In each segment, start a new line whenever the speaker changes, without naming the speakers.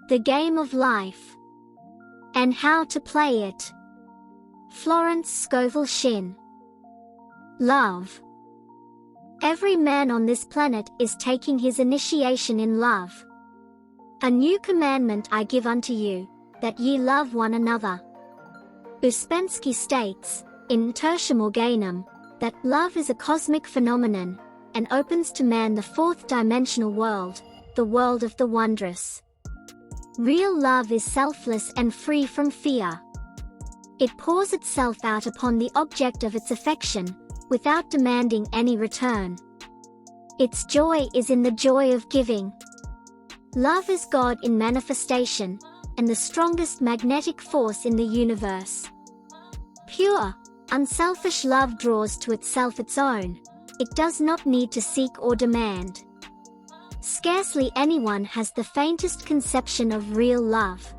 The Game of Life and How to Play It. Florence Scovel Shinn. Love. Every man on this planet is taking his initiation in love. A new commandment I give unto you, that ye love one another. Ouspensky states, in Tertium Organum, that love is a cosmic phenomenon, and opens to man the fourth dimensional world, the world of the wondrous. Real love is selfless and free from fear. It pours itself out upon the object of its affection, without demanding any return. Its joy is in the joy of giving. Love is God in manifestation, and the strongest magnetic force in the universe. Pure, unselfish love draws to itself its own. It does not need to seek or demand. Scarcely anyone has the faintest conception of real love.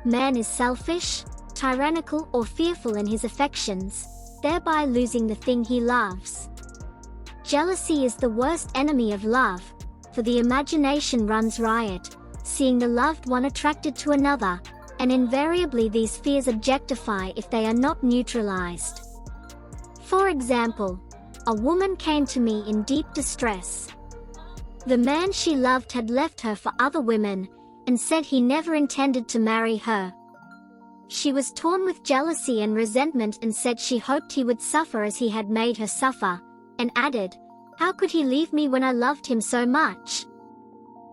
Man is selfish, tyrannical or fearful in his affections, thereby losing the thing he loves. Jealousy is the worst enemy of love, for the imagination runs riot, seeing the loved one attracted to another, and invariably these fears objectify if they are not neutralized. For example, a woman came to me in deep distress. The man she loved had left her for other women, and said he never intended to marry her. She was torn with jealousy and resentment and said she hoped he would suffer as he had made her suffer, and added, "How could he leave me when I loved him so much?"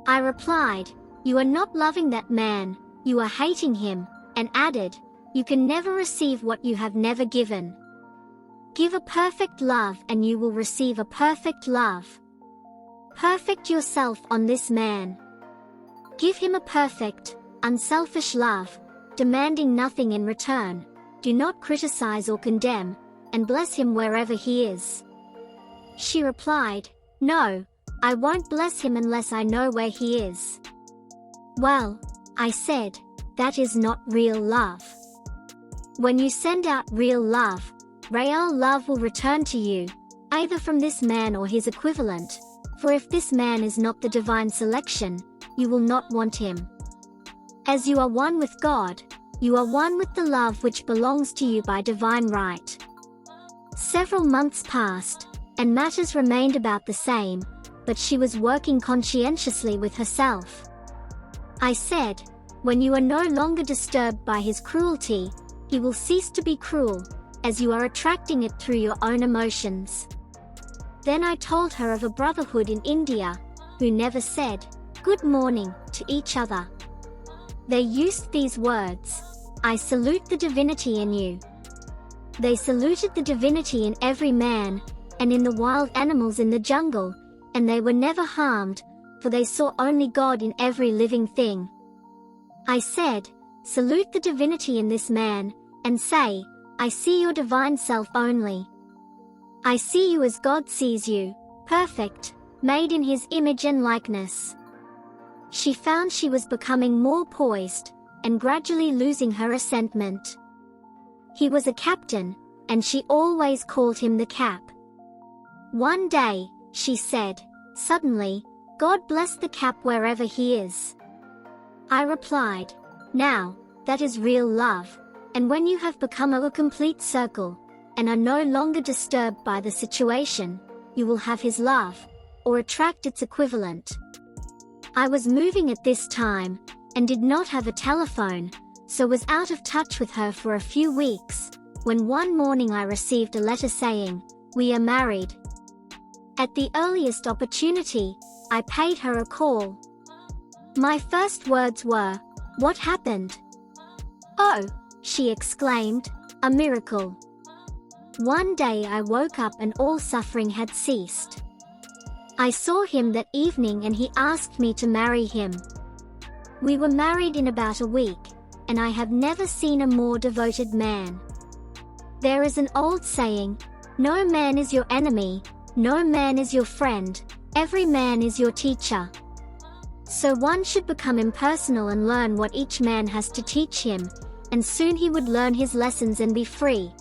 I replied, "You are not loving that man, you are hating him," and added, "You can never receive what you have never given. Give a perfect love and you will receive a perfect love. Perfect yourself on this man. Give him a perfect, unselfish love, demanding nothing in return. Do not criticize or condemn, and bless him wherever he is." She replied, "No, I won't bless him unless I know where he is." "Well," I said, "that is not real love. When you send out real love, real love will return to you, either from this man or his equivalent, for if this man is not the divine selection, you will not want him. As you are one with God, you are one with the love which belongs to you by divine right." Several months passed, and matters remained about the same, but she was working conscientiously with herself. I said, "When you are no longer disturbed by his cruelty, he will cease to be cruel, as you are attracting it through your own emotions." Then I told her of a brotherhood in India, who never said, "Good morning," to each other. They used these words, "I salute the divinity in you." They saluted the divinity in every man, and in the wild animals in the jungle, and they were never harmed, for they saw only God in every living thing. I said, "Salute the divinity in this man, and say, I see your divine self only. I see you as God sees you, perfect, made in his image and likeness." She found she was becoming more poised, and gradually losing her resentment. He was a captain, and she always called him the Cap. One day, she said, suddenly, "God bless the Cap wherever he is." I replied, "Now, that is real love, and when you have become a complete circle, and are no longer disturbed by the situation, you will have his love, or attract its equivalent." I was moving at this time, and did not have a telephone, so was out of touch with her for a few weeks, when one morning I received a letter saying, "We are married." At the earliest opportunity, I paid her a call. My first words were, "What happened?" "Oh," she exclaimed, "a miracle." One day I woke up and all suffering had ceased. I saw him that evening and he asked me to marry him. We were married in about a week, and I have never seen a more devoted man. There is an old saying, "No man is your enemy, no man is your friend, every man is your teacher." So one should become impersonal and learn what each man has to teach him, and soon he would learn his lessons and be free.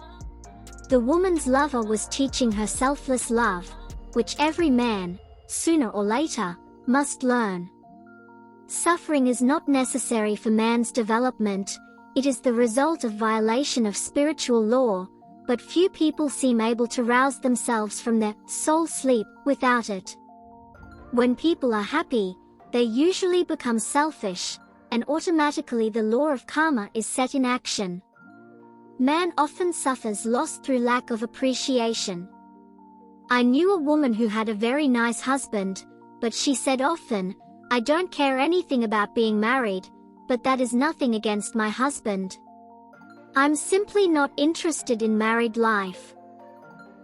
The woman's lover was teaching her selfless love, which every man, sooner or later, must learn. Suffering is not necessary for man's development, it is the result of violation of spiritual law, but few people seem able to rouse themselves from their soul sleep without it. When people are happy, they usually become selfish, and automatically the law of karma is set in action. Man often suffers loss through lack of appreciation. I knew a woman who had a very nice husband, but she said often, "I don't care anything about being married, but that is nothing against my husband. I'm simply not interested in married life."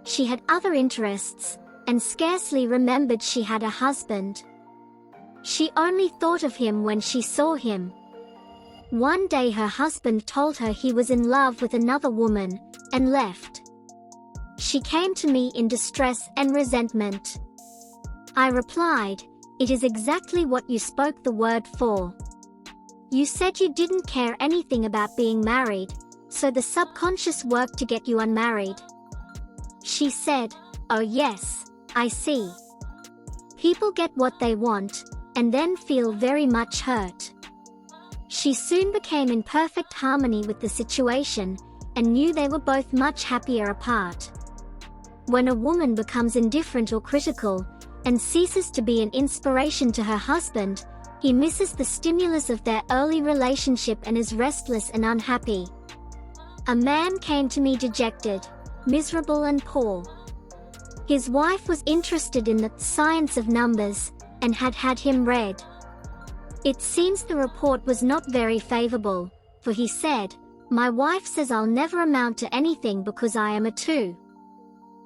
She had other interests, and scarcely remembered she had a husband. She only thought of him when she saw him. One day her husband told her he was in love with another woman, and left. She came to me in distress and resentment. I replied, "It is exactly what you spoke the word for. You said you didn't care anything about being married, so the subconscious worked to get you unmarried." She said, "Oh yes, I see. People get what they want, and then feel very much hurt." She soon became in perfect harmony with the situation, and knew they were both much happier apart. When a woman becomes indifferent or critical, and ceases to be an inspiration to her husband, he misses the stimulus of their early relationship and is restless and unhappy. A man came to me dejected, miserable and poor. His wife was interested in the science of numbers, and had had him read. It seems the report was not very favorable, for he said, "My wife says I'll never amount to anything because I am a 2.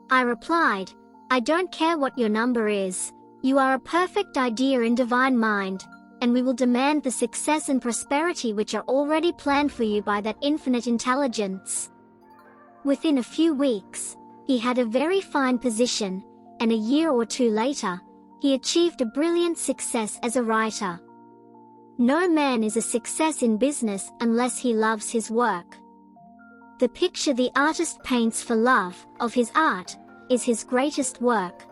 I replied, "I don't care what your number is, you are a perfect idea in divine mind, and we will demand the success and prosperity which are already planned for you by that infinite intelligence." Within a few weeks, he had a very fine position, and a year or 2 later, he achieved a brilliant success as a writer. No man is a success in business unless he loves his work. The picture the artist paints for love of his art is his greatest work.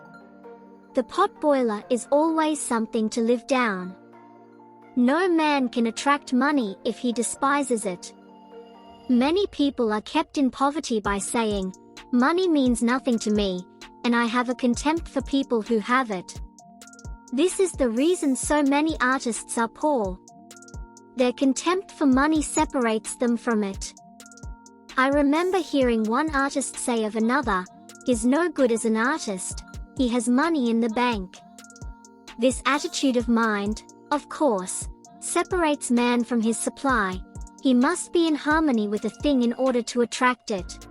The pot boiler is always something to live down. No man can attract money if he despises it. Many people are kept in poverty by saying, "Money means nothing to me, and I have a contempt for people who have it." This is the reason so many artists are poor. Their contempt for money separates them from it. I remember hearing one artist say of another, "He's no good as an artist, he has money in the bank." This attitude of mind, of course, separates man from his supply. He must be in harmony with a thing in order to attract it.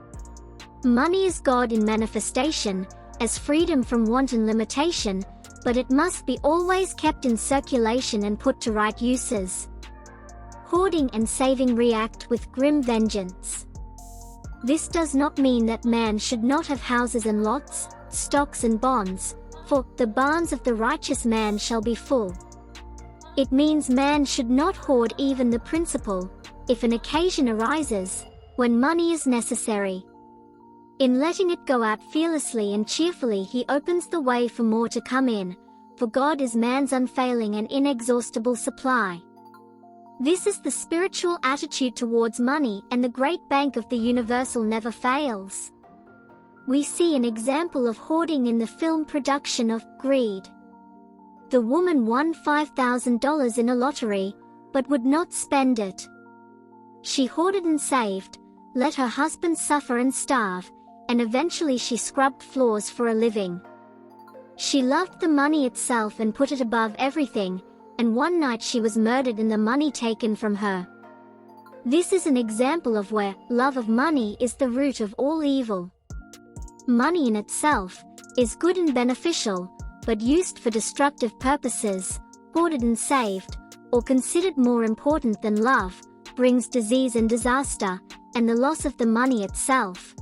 Money is God in manifestation, as freedom from want and limitation, but it must be always kept in circulation and put to right uses. Hoarding and saving react with grim vengeance. This does not mean that man should not have houses and lots, stocks and bonds, for the barns of the righteous man shall be full. It means man should not hoard even the principal, if an occasion arises, when money is necessary. In letting it go out fearlessly and cheerfully, he opens the way for more to come in, for God is man's unfailing and inexhaustible supply. This is the spiritual attitude towards money, and the great bank of the universal never fails. We see an example of hoarding in the film production of Greed. The woman won $5,000 in a lottery, but would not spend it. She hoarded and saved, let her husband suffer and starve, and eventually she scrubbed floors for a living. She loved the money itself and put it above everything, and one night she was murdered and the money taken from her. This is an example of where love of money is the root of all evil. Money in itself is good and beneficial, but used for destructive purposes, hoarded and saved, or considered more important than love, brings disease and disaster, and the loss of the money itself.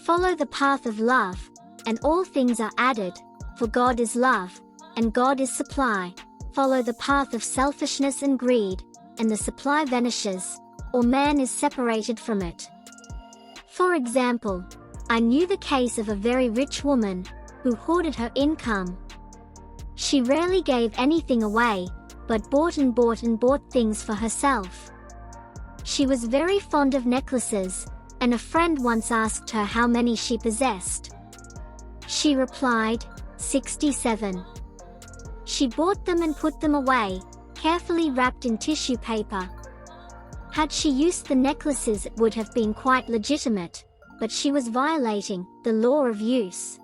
Follow the path of love, and all things are added, for God is love, and God is supply. Follow the path of selfishness and greed, and the supply vanishes, or man is separated from it. For example, I knew the case of a very rich woman, who hoarded her income. She rarely gave anything away, but bought and bought and bought things for herself. She was very fond of necklaces, and a friend once asked her how many she possessed. She replied, 67. She bought them and put them away, carefully wrapped in tissue paper. Had she used the necklaces, it would have been quite legitimate, but she was violating the law of use.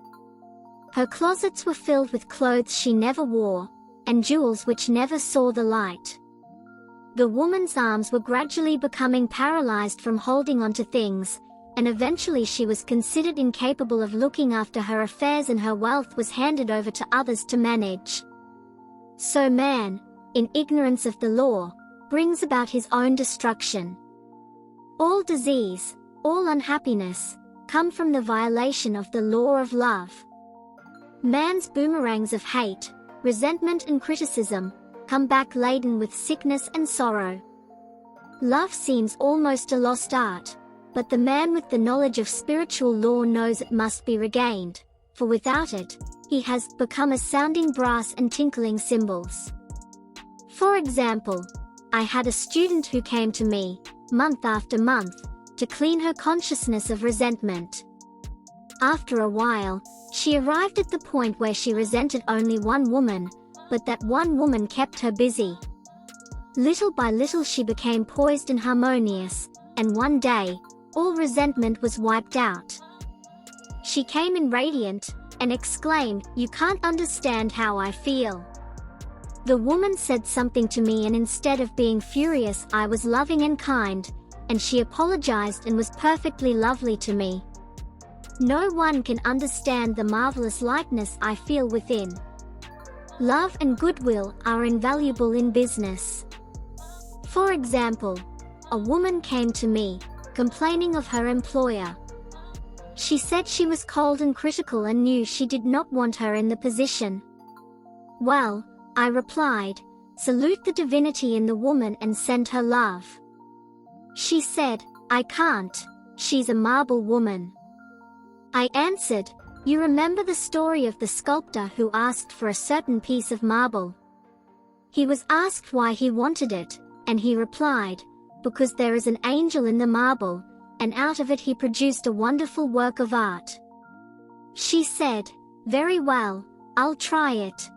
Her closets were filled with clothes she never wore, and jewels which never saw the light. The woman's arms were gradually becoming paralyzed from holding onto things, and eventually she was considered incapable of looking after her affairs, and her wealth was handed over to others to manage. So man, in ignorance of the law, brings about his own destruction. All disease, all unhappiness, come from the violation of the law of love. Man's boomerangs of hate, resentment and criticism, come back laden with sickness and sorrow. Love seems almost a lost art, but the man with the knowledge of spiritual law knows it must be regained, for without it, he has become a sounding brass and tinkling cymbals. For example, I had a student who came to me, month after month, to clean her consciousness of resentment. After a while, she arrived at the point where she resented only one woman, but that one woman kept her busy. Little by little she became poised and harmonious, and one day, all resentment was wiped out. She came in radiant, and exclaimed, "You can't understand how I feel." The woman said something to me, and instead of being furious, I was loving and kind, and she apologized and was perfectly lovely to me. No one can understand the marvelous lightness I feel within. Love and goodwill are invaluable in business. For example, a woman came to me, complaining of her employer. She said she was cold and critical and knew she did not want her in the position. Well, I replied, salute the divinity in the woman and send her love. She said, I can't, she's a marble woman. I answered, you remember the story of the sculptor who asked for a certain piece of marble. He was asked why he wanted it, and he replied, because there is an angel in the marble, and out of it he produced a wonderful work of art. She said, very well, I'll try it.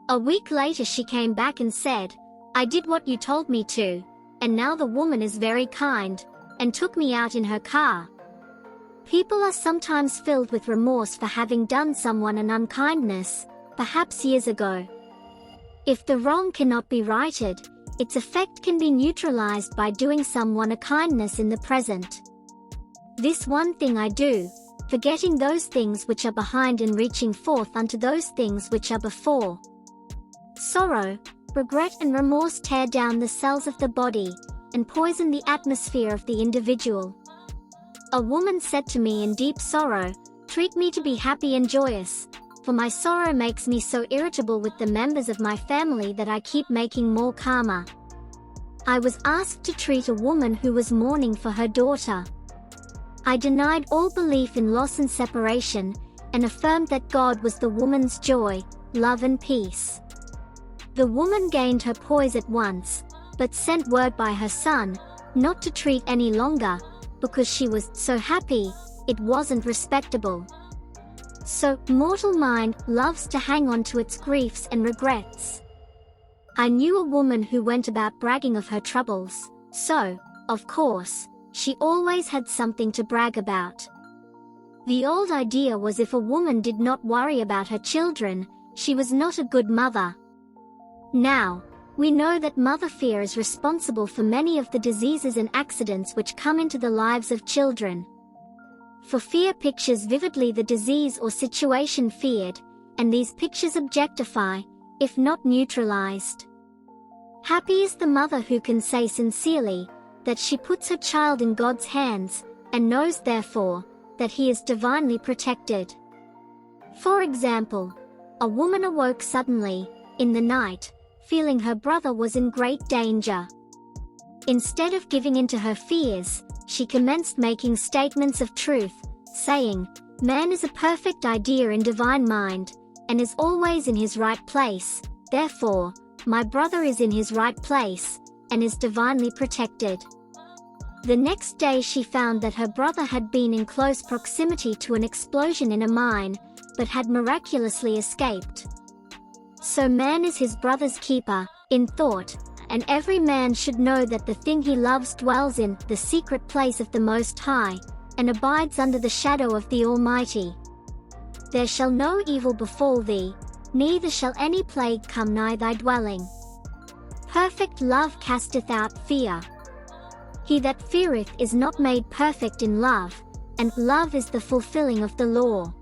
A week later she came back and said, I did what you told me to, and now the woman is very kind, and took me out in her car. People are sometimes filled with remorse for having done someone an unkindness, perhaps years ago. If the wrong cannot be righted, its effect can be neutralized by doing someone a kindness in the present. This one thing I do, forgetting those things which are behind and reaching forth unto those things which are before. Sorrow, regret and remorse tear down the cells of the body, and poison the atmosphere of the individual. A woman said to me in deep sorrow, treat me to be happy and joyous, for my sorrow makes me so irritable with the members of my family that I keep making more karma. I was asked to treat a woman who was mourning for her daughter. I denied all belief in loss and separation, and affirmed that God was the woman's joy, love and peace. The woman gained her poise at once, but sent word by her son, not to treat any longer, because she was so happy, it wasn't respectable. So, mortal mind loves to hang on to its griefs and regrets. I knew a woman who went about bragging of her troubles, so, of course, she always had something to brag about. The old idea was if a woman did not worry about her children, she was not a good mother. Now, we know that mother fear is responsible for many of the diseases and accidents which come into the lives of children. For fear pictures vividly the disease or situation feared, and these pictures objectify, if not neutralized. Happy is the mother who can say sincerely, that she puts her child in God's hands, and knows therefore, that he is divinely protected. For example, a woman awoke suddenly, in the night, feeling her brother was in great danger. Instead of giving in to her fears, she commenced making statements of truth, saying, man is a perfect idea in divine mind, and is always in his right place, therefore, My brother is in his right place, and is divinely protected." The next day she found that her brother had been in close proximity to an explosion in a mine, but had miraculously escaped. So man is his brother's keeper, in thought, and every man should know that the thing he loves dwells in the secret place of the Most High, and abides under the shadow of the Almighty. There shall no evil befall thee, neither shall any plague come nigh thy dwelling. Perfect love casteth out fear. He that feareth is not made perfect in love, and love is the fulfilling of the law.